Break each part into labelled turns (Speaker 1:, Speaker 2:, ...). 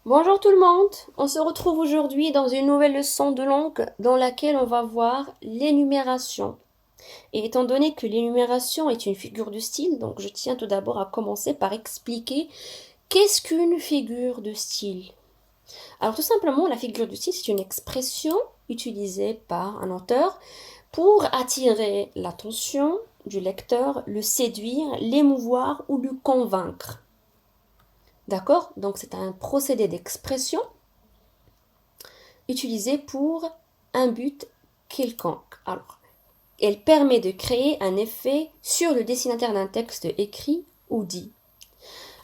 Speaker 1: Bonjour tout le monde, on se retrouve aujourd'hui dans une nouvelle leçon de langue dans laquelle on va voir l'énumération. Et étant donné que l'énumération est une figure de style, donc je tiens tout d'abord à commencer par expliquer qu'est-ce qu'une figure de style. Alors tout simplement, la figure de style, c'est une expression utilisée par un auteur pour attirer l'attention du lecteur, le séduire, l'émouvoir ou le convaincre. D'accord? Donc c'est un procédé d'expression utilisée pour un but quelconque. Alors, elle permet de créer un effet sur le destinataire d'un texte écrit ou dit.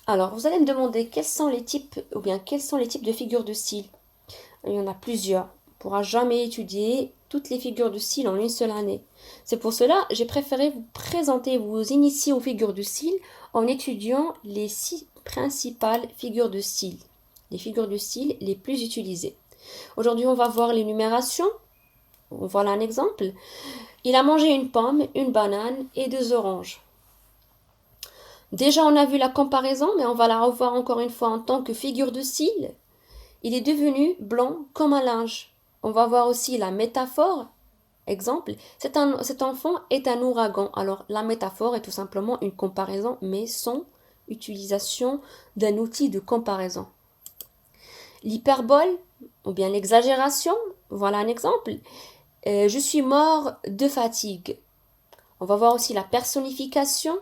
Speaker 1: Alors, vous allez me demander quels sont les types ou bien quels sont les types de figures de style. Il y en a plusieurs. On ne pourra jamais étudier toutes les figures de style en une seule année. C'est pour cela j'ai préféré vous présenter, vous initier aux figures de style en étudiant les 6 principales figures de style. Les figures de style les plus utilisées. Aujourd'hui, on va voir l'énumération. Voilà un exemple. Il a mangé une pomme, une banane et 2 oranges. Déjà, on a vu la comparaison, mais on va la revoir encore une fois en tant que figure de style. Il est devenu blanc comme un linge. On va voir aussi la métaphore. Exemple, cet enfant est un ouragan. Alors, la métaphore est tout simplement une comparaison, mais sans utilisation d'un outil de comparaison. L'hyperbole, ou bien l'exagération, voilà un exemple. Je suis mort de fatigue. On va voir aussi la personnification,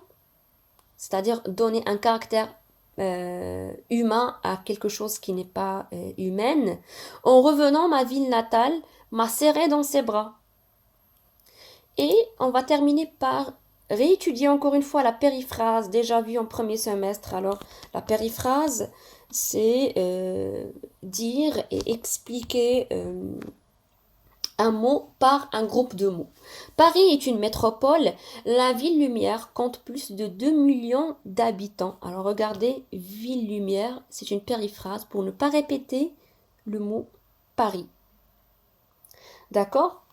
Speaker 1: c'est-à-dire donner un caractère humain à quelque chose qui n'est pas humaine. En revenant, ma ville natale m'a serré dans ses bras. Et on va terminer par réétudier encore une fois la périphrase déjà vue en premier semestre. Alors, la périphrase, c'est dire et expliquer un mot par un groupe de mots. Paris est une métropole. La ville-lumière compte plus de 2 millions d'habitants. Alors regardez, ville-lumière, c'est une périphrase pour ne pas répéter le mot Paris. D'accord?